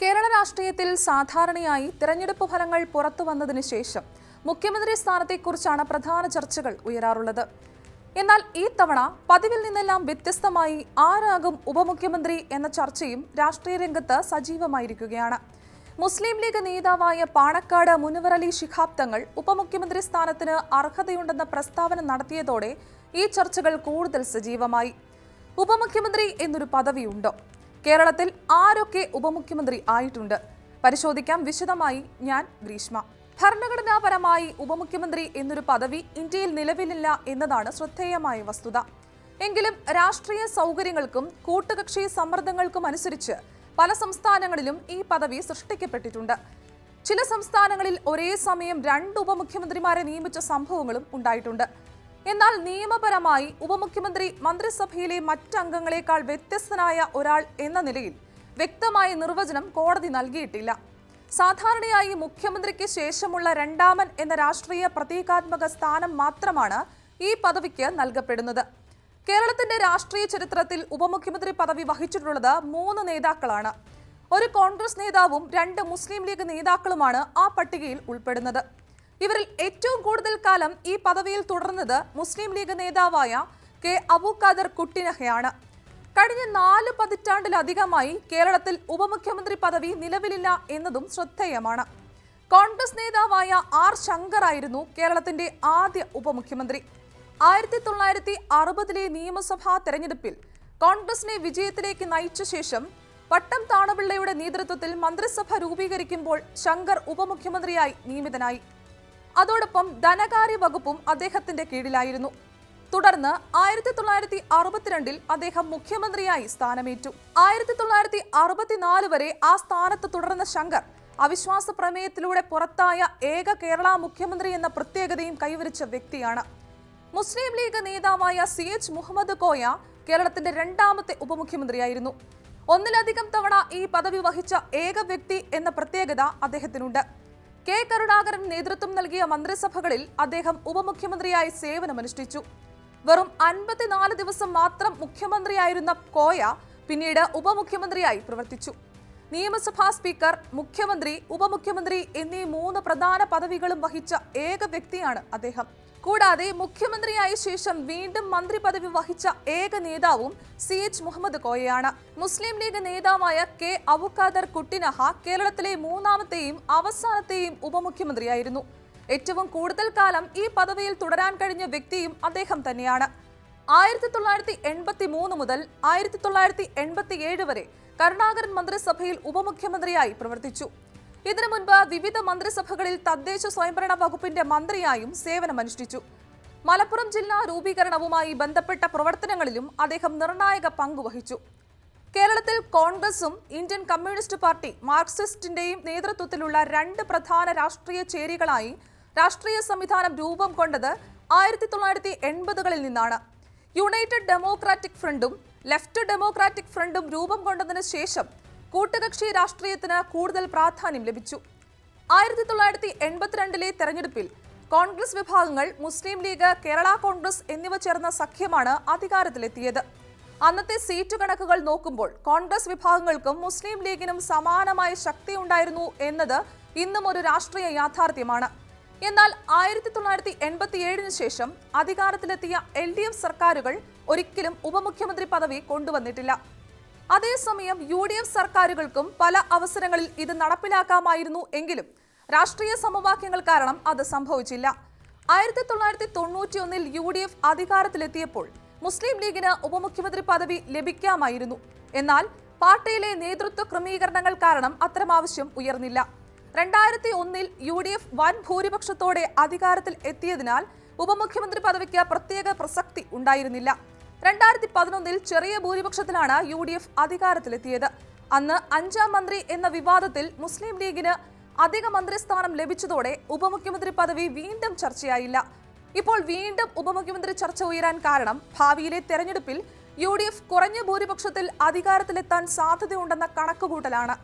കേരള രാഷ്ട്രീയത്തിൽ സാധാരണയായി തിരഞ്ഞെടുപ്പ് ഫലങ്ങൾ പുറത്തുവന്നതിന് ശേഷം മുഖ്യമന്ത്രി സ്ഥാനത്തെക്കുറിച്ചാണ് പ്രധാന ചർച്ചകൾ ഉയരാറുള്ളത്. എന്നാൽ ഈ തവണ പതിവിൽ നിന്നെല്ലാം വ്യത്യസ്തമായി ആരാകും ഉപമുഖ്യമന്ത്രി എന്ന ചർച്ചയും രാഷ്ട്രീയ രംഗത്ത് സജീവമായിരിക്കുകയാണ്. മുസ്ലിം ലീഗ് നേതാവായ പാണക്കാട് മുനവർ അലി ശിഹാബ് തങ്ങൾ ഉപമുഖ്യമന്ത്രി സ്ഥാനത്തിന് അർഹതയുണ്ടെന്ന പ്രസ്താവന നടത്തിയതോടെ ഈ ചർച്ചകൾ കൂടുതൽ സജീവമായി. ഉപമുഖ്യമന്ത്രി എന്നൊരു പദവിയുണ്ടോ? കേരളത്തിൽ ആരൊക്കെ ഉപമുഖ്യമന്ത്രി ആയിട്ടുണ്ട്? പരിശോധിക്കാം വിശദമായി. ഞാൻ ഗ്രീഷ്മ. ഭരണഘടനാപരമായി ഉപമുഖ്യമന്ത്രി എന്നൊരു പദവി ഇന്ത്യയിൽ നിലവിലില്ല എന്നതാണ് ശ്രദ്ധേയമായ വസ്തുത. എങ്കിലും രാഷ്ട്രീയ സൗകര്യങ്ങൾക്കും കൂട്ടുകക്ഷി സമ്മർദ്ദങ്ങൾക്കും അനുസരിച്ച് പല സംസ്ഥാനങ്ങളിലും ഈ പദവി സൃഷ്ടിക്കപ്പെട്ടിട്ടുണ്ട്. ചില സംസ്ഥാനങ്ങളിൽ ഒരേ സമയം 2 ഉപമുഖ്യമന്ത്രിമാരെ നിയമിച്ച സംഭവങ്ങളും ഉണ്ടായിട്ടുണ്ട്. എന്നാൽ നിയമപരമായി ഉപമുഖ്യമന്ത്രി മന്ത്രിസഭയിലെ മറ്റംഗങ്ങളെക്കാൾ വ്യത്യസ്തനായ ഒരാൾ എന്ന നിലയിൽ വ്യക്തമായ നിർവചനം കോടതി നൽകിയിട്ടില്ല. സാധാരണയായി മുഖ്യമന്ത്രിക്ക് ശേഷമുള്ള രണ്ടാമൻ എന്ന രാഷ്ട്രീയ പ്രതീകാത്മക സ്ഥാനം മാത്രമാണ് ഈ പദവിക്ക് നൽകപ്പെടുന്നത്. കേരളത്തിന്റെ രാഷ്ട്രീയ ചരിത്രത്തിൽ ഉപമുഖ്യമന്ത്രി പദവി വഹിച്ചിട്ടുള്ളത് 3 നേതാക്കളാണ്. ഒരു കോൺഗ്രസ് നേതാവും 2 മുസ്ലിം ലീഗ് നേതാക്കളുമാണ് ആ പട്ടികയിൽ ഉൾപ്പെടുന്നത്. ഇവരിൽ ഏറ്റവും കൂടുതൽ കാലം ഈ പദവിയിൽ തുടർന്നത് മുസ്ലിം ലീഗ് നേതാവായ കെ അബൂഖാദർ കുട്ടിനഹയാണ്. കഴിഞ്ഞ 4 പതിറ്റാണ്ടിലധികമായി കേരളത്തിൽ ഉപമുഖ്യമന്ത്രി പദവി നിലവിലില്ല എന്നതും ശ്രദ്ധേയമാണ്. കോൺഗ്രസ് നേതാവായ ആർ ശങ്കർ ആയിരുന്നു കേരളത്തിന്റെ ആദ്യ ഉപമുഖ്യമന്ത്രി. 1960 നിയമസഭാ തെരഞ്ഞെടുപ്പിൽ കോൺഗ്രസിനെ വിജയത്തിലേക്ക് നയിച്ച ശേഷം പട്ടം താണപിള്ളയുടെ നേതൃത്വത്തിൽ മന്ത്രിസഭ രൂപീകരിക്കുമ്പോൾ ശങ്കർ ഉപമുഖ്യമന്ത്രിയായി നിയമിതനായി. അതോടൊപ്പം ധനകാര്യ വകുപ്പും അദ്ദേഹത്തിന്റെ കീഴിലായിരുന്നു. തുടർന്ന് 1962 അദ്ദേഹം മുഖ്യമന്ത്രിയായി സ്ഥാനമേറ്റു. 1964 വരെ ആ സ്ഥാനത്ത് തുടർന്ന ശങ്കർ അവിശ്വാസ പ്രമേയത്തിലൂടെ പുറത്തായ ഏക കേരള മുഖ്യമന്ത്രി എന്ന പ്രത്യേകതയും കൈവരിച്ച വ്യക്തിയാണ്. മുസ്ലിം ലീഗ് നേതാവായ CH മുഹമ്മദ് കോയ കേരളത്തിന്റെ 2ാമത്തെ ഉപമുഖ്യമന്ത്രിയായിരുന്നു. ഒന്നിലധികം തവണ ഈ പദവി വഹിച്ച ഏക വ്യക്തി എന്ന പ്രത്യേകത അദ്ദേഹത്തിനുണ്ട്. കെ കരുണാകരൻ നേതൃത്വം നൽകിയ മന്ത്രിസഭകളിൽ അദ്ദേഹം ഉപമുഖ്യമന്ത്രിയായി സേവനമനുഷ്ഠിച്ചു. വെറും 54 ദിവസം മാത്രം മുഖ്യമന്ത്രിയായിരുന്ന കോയ പിന്നീട് ഉപമുഖ്യമന്ത്രിയായി പ്രവർത്തിച്ചു. നിയമസഭാ സ്പീക്കർ, മുഖ്യമന്ത്രി, ഉപമുഖ്യമന്ത്രി എന്നീ 3 പ്രധാന പദവികളും വഹിച്ച ഏക വ്യക്തിയാണ് അദ്ദേഹം. കൂടാതെ മുഖ്യമന്ത്രിയായ ശേഷം വീണ്ടും മന്ത്രി പദവി വഹിച്ച ഏക നേതാവും CH മുഹമ്മദ് കോയയാണ്. മുസ്ലിം ലീഗ് നേതാവായ കെ അബൂഖാദർ കുട്ടിനഹ കേരളത്തിലെ 3ാമത്തെയും അവസാനത്തെയും ഉപമുഖ്യമന്ത്രിയായിരുന്നു. ഏറ്റവും കൂടുതൽ കാലം ഈ പദവിയിൽ തുടരാൻ കഴിഞ്ഞ വ്യക്തിയും അദ്ദേഹം തന്നെയാണ്. 1983 മുതൽ 1987 വരെ കരുണാകരൻ മന്ത്രിസഭയിൽ ഉപമുഖ്യമന്ത്രിയായി പ്രവർത്തിച്ചു. ഇതിനു മുൻപ് വിവിധ മന്ത്രിസഭകളിൽ തദ്ദേശ സ്വയംഭരണ വകുപ്പിന്റെ മന്ത്രിയായും സേവനമനുഷ്ഠിച്ചു. മലപ്പുറം ജില്ലാ രൂപീകരണവുമായി ബന്ധപ്പെട്ട പ്രവർത്തനങ്ങളിലും അദ്ദേഹം നിർണായക പങ്കുവഹിച്ചു. കേരളത്തിൽ കോൺഗ്രസും ഇന്ത്യൻ കമ്മ്യൂണിസ്റ്റ് പാർട്ടി മാർക്സിസ്റ്റിന്റെയും നേതൃത്വത്തിലുള്ള 2 പ്രധാന രാഷ്ട്രീയ ചേരികളായി രാഷ്ട്രീയ സംവിധാനം രൂപം കൊണ്ടത് 1980കളിൽ നിന്നാണ്. യുണൈറ്റഡ് ഡെമോക്രാറ്റിക് ഫ്രണ്ടും ലെഫ്റ്റ് ഡെമോക്രാറ്റിക് ഫ്രണ്ടും രൂപം കൊണ്ടതിനു ശേഷം കൂട്ടുകക്ഷി രാഷ്ട്രീയത്തിന് കൂടുതൽ പ്രാധാന്യം ലഭിച്ചു. 1982 തെരഞ്ഞെടുപ്പിൽ കോൺഗ്രസ് വിഭാഗങ്ങൾ മുസ്ലിം ലീഗ്, കേരള കോൺഗ്രസ് എന്നിവ ചേർന്ന സഖ്യമാണ് അധികാരത്തിലെത്തിയത്. അന്നത്തെ സീറ്റ് കണക്കുകൾ നോക്കുമ്പോൾ കോൺഗ്രസ് വിഭാഗങ്ങൾക്കും മുസ്ലിം ലീഗിനും സമാനമായ ശക്തിയുണ്ടായിരുന്നു എന്നത് ഇന്നും ഒരു രാഷ്ട്രീയ യാഥാർത്ഥ്യമാണ്. എന്നാൽ 1987 ശേഷം അധികാരത്തിലെത്തിയ LDF സർക്കാരുകൾ ഒരിക്കലും ഉപമുഖ്യമന്ത്രി പദവി കൊണ്ടുവന്നിട്ടില്ല. അതേസമയം UDF സർക്കാരുകൾക്കും പല അവസരങ്ങളിൽ ഇത് നടപ്പിലാക്കാമായിരുന്നു എങ്കിലും രാഷ്ട്രീയ സമവാക്യങ്ങൾ കാരണം അത് സംഭവിച്ചില്ല. 1991 UDF അധികാരത്തിലെത്തിയപ്പോൾ മുസ്ലിം ലീഗിന് ഉപമുഖ്യമന്ത്രി പദവി ലഭിക്കാമായിരുന്നു. എന്നാൽ പാർട്ടിയിലെ നേതൃത്വ ക്രമീകരണങ്ങൾ കാരണം അത്തരം ആവശ്യം ഉയർന്നില്ല. 2001 UDF വൻ ഭൂരിപക്ഷത്തോടെ അധികാരത്തിൽ എത്തിയതിനാൽ ഉപമുഖ്യമന്ത്രി പദവിക്ക് പ്രത്യേക പ്രസക്തി ഉണ്ടായിരുന്നില്ല. 2011 ചെറിയ ഭൂരിപക്ഷത്തിലാണ് UDF അധികാരത്തിലെത്തിയത്. അന്ന് 5ാം മന്ത്രി എന്ന വിവാദത്തിൽ മുസ്ലിം ലീഗിന് അധിക മന്ത്രിസ്ഥാനം ലഭിച്ചതോടെ ഉപമുഖ്യമന്ത്രി പദവി വീണ്ടും ചർച്ചയായില്ല. ഇപ്പോൾ വീണ്ടും ഉപമുഖ്യമന്ത്രി ചർച്ച ഉയരാൻ കാരണം ഭാവിയിലെ തെരഞ്ഞെടുപ്പിൽ UDF കുറഞ്ഞ ഭൂരിപക്ഷത്തിൽ അധികാരത്തിലെത്താൻ സാധ്യതയുണ്ടെന്ന കണക്കുകൂട്ടലാണ്.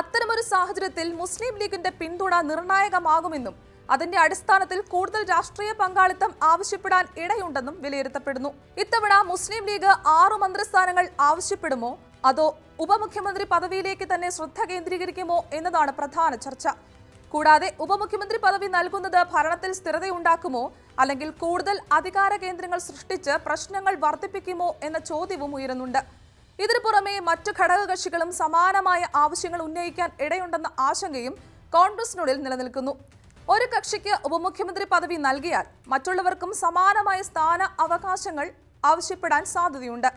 അത്തരമൊരു സാഹചര്യത്തിൽ മുസ്ലിം ലീഗിന്റെ പിന്തുണ നിർണായകമാകുമെന്നും അതിന്റെ അടിസ്ഥാനത്തിൽ കൂടുതൽ രാഷ്ട്രീയ പങ്കാളിത്തം ആവശ്യപ്പെടാൻ ഇടയുണ്ടെന്നും വിലയിരുത്തപ്പെടുന്നു. ഇത്തവണ മുസ്ലിം ലീഗ് 6 മന്ത്രിസ്ഥാനങ്ങൾ ആവശ്യപ്പെടുമോ? അതോ ഉപമുഖ്യമന്ത്രി പദവിയിലേക്ക് തന്നെ ശ്രദ്ധ കേന്ദ്രീകരിക്കുമോ എന്നതാണ് പ്രധാന ചർച്ച. കൂടാതെ ഉപമുഖ്യമന്ത്രി പദവി നൽകുന്നത് ഭരണത്തിൽ സ്ഥിരതയുണ്ടാക്കുമോ, അല്ലെങ്കിൽ കൂടുതൽ അധികാര കേന്ദ്രങ്ങൾ സൃഷ്ടിച്ച് പ്രശ്നങ്ങൾ വർദ്ധിപ്പിക്കുമോ എന്ന ചോദ്യവും ഉയരുന്നുണ്ട്. ഇതിനു പുറമെ മറ്റു ഘടകകക്ഷികളും സമാനമായ ആവശ്യങ്ങൾ ഉന്നയിക്കാൻ ഇടയുണ്ടെന്ന ആശങ്കയും കോൺഗ്രസിനുള്ളിൽ നിലനിൽക്കുന്നു. ഒരു കക്ഷിക്ക് ഉപമുഖ്യമന്ത്രി പദവി നൽകിയാൽ മറ്റുള്ളവർക്കും സമാനമായ സ്ഥാന അവകാശങ്ങൾ ആവശ്യപ്പെടാൻ സാധ്യതയുണ്ട്.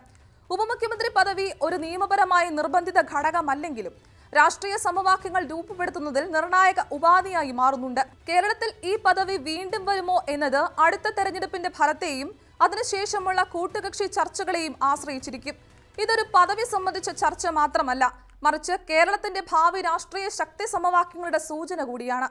ഉപമുഖ്യമന്ത്രി പദവി ഒരു നിയമപരമായ നിർബന്ധിത ഘടകമല്ലെങ്കിലും രാഷ്ട്രീയ സമവാക്യങ്ങൾ രൂപപ്പെടുത്തുന്നതിൽ നിർണായക ഉപാധിയായി മാറുന്നുണ്ട്. കേരളത്തിൽ ഈ പദവി വീണ്ടും വരുമോ എന്നത് അടുത്ത തെരഞ്ഞെടുപ്പിന്റെ ഫലത്തെയും അതിനുശേഷമുള്ള കൂട്ടുകക്ഷി ചർച്ചകളെയും ആശ്രയിച്ചിരിക്കും. ഇതൊരു പദവി സംബന്ധിച്ച ചർച്ച മാത്രമല്ല, മറിച്ച് കേരളത്തിന്റെ ഭാവി രാഷ്ട്രീയ ശക്തി സമവാക്യങ്ങളുടെ സൂചന കൂടിയാണ്.